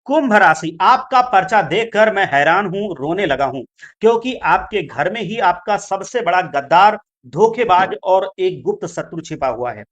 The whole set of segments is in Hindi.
कुंभ राशि, आपका पर्चा देखकर मैं हैरान हूं, रोने लगा हूं, क्योंकि आपके घर में ही आपका सबसे बड़ा गद्दार, धोखेबाज और एक गुप्त शत्रु छिपा हुआ है।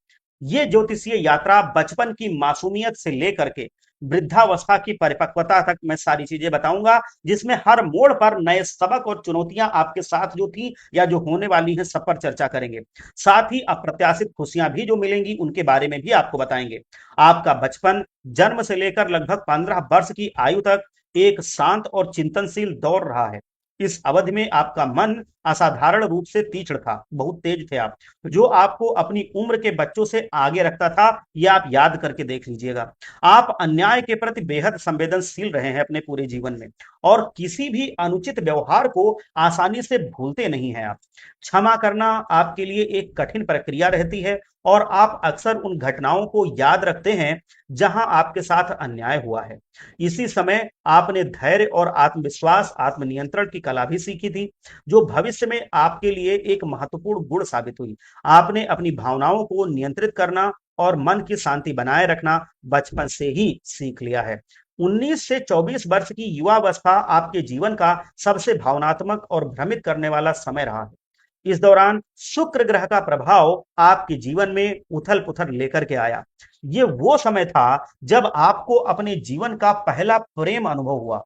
ये ज्योतिषीय यात्रा बचपन की मासूमियत से लेकर के वृद्धावस्था की परिपक्वता तक मैं सारी चीजें बताऊंगा, जिसमें हर मोड़ पर नए सबक और चुनौतियां आपके साथ जो थी या जो होने वाली हैं सब पर चर्चा करेंगे। साथ ही अप्रत्याशित खुशियां भी जो मिलेंगी उनके बारे में भी आपको बताएंगे। आपका बचपन जन्म से लेकर लगभग 15 वर्ष की आयु तक एक शांत और चिंतनशील दौर रहा है। इस अवधि में आपका मन असाधारण रूप से तीक्ष्ण था, बहुत तेज थे आप, जो आपको अपनी उम्र के बच्चों से आगे रखता था। ये आप याद करके देख लीजिएगा। आप अन्याय के प्रति बेहद संवेदनशील रहे हैं अपने पूरे जीवन में, और किसी भी अनुचित व्यवहार को आसानी से भूलते नहीं हैं आप। क्षमा करना आपके लिए एक कठिन प्रक्रिया रहती है, और आप अक्सर उन घटनाओं को याद रखते हैं जहां आपके साथ अन्याय हुआ है। इसी समय आपने धैर्य और आत्मविश्वास, आत्मनियंत्रण की कला भी सीखी थी, जो भविष्य में आपके लिए एक महत्वपूर्ण गुण साबित हुई। आपने अपनी भावनाओं को नियंत्रित करना और मन की शांति बनाए रखना बचपन से ही सीख लिया है। 19 से 24 वर्ष की युवावस्था आपके जीवन का सबसे भावनात्मक और भ्रमित करने वाला समय रहा है। इस दौरान शुक्र ग्रह का प्रभाव आपके जीवन में उथल पुथल लेकर के आया। ये वो समय था जब आपको अपने जीवन का पहला प्रेम अनुभव हुआ,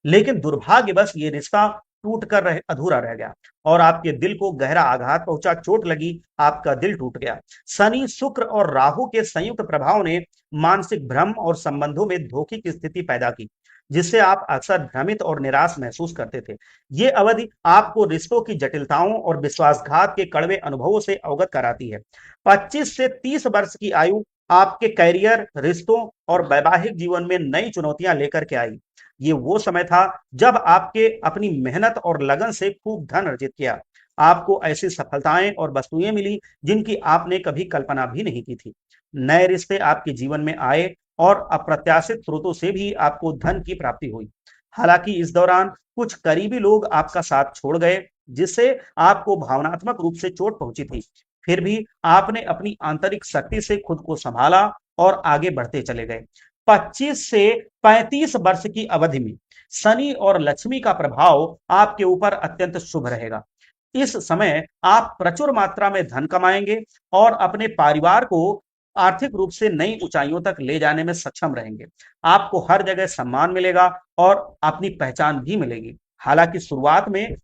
लेकिन दुर्भाग्यवश ये रिश्ता टूट कर अधूरा रह गया, और आपके दिल को गहरा आघात पहुंचा, चोट लगी, आपका दिल टूट गया। शनि, शुक्र और राहु के संयुक्त प्रभाव ने मानसिक भ्रम और संबंधों में धोखे की स्थिति पैदा की, जिससे आप अक्सर भ्रमित और निराश महसूस करते थे। ये अवधि आपको रिश्तों की जटिलताओं और विश्वासघात के कड़वे अनुभवों से अवगत कराती है। 25 से 30 वर्ष की आयु आपके करियर, रिश्तों और वैवाहिक जीवन में नई चुनौतियां लेकर के आई। ये वो समय था जब आपके अपनी मेहनत और लगन से खूब धन अर्जित किया। आपको ऐसी सफलताएं और वस्तुएं मिली जिनकी आपने कभी कल्पना भी नहीं की थी। नए रिश्ते आपके जीवन में आए, और अप्रत्याशित स्रोतों से भी आपको धन की प्राप्ति हुई। हालांकि इस दौरान कुछ करीबी लोग आपका साथ छोड़ गए, जिससे आपको भावनात्मक रूप से चोट पहुंची थी। फिर भी आपने अपनी आंतरिक शक्ति से खुद को संभाला और आगे बढ़ते चले गए। 25 से 35 वर्ष की अवधि में शनि और लक्ष्मी का प्रभाव आपके ऊपर अत्यंत शुभ रहेगा। इस समय आप प्रचुर मात्रा में धन कमाएंगे और अपने परिवार को आर्थिक रूप से नई ऊंचाइयों तक ले जाने में सक्षम रहेंगे। आपको हर जगह सम्मान मिलेगा और अपनी पहचान भी मिलेगी। हालांकि शुरुआत में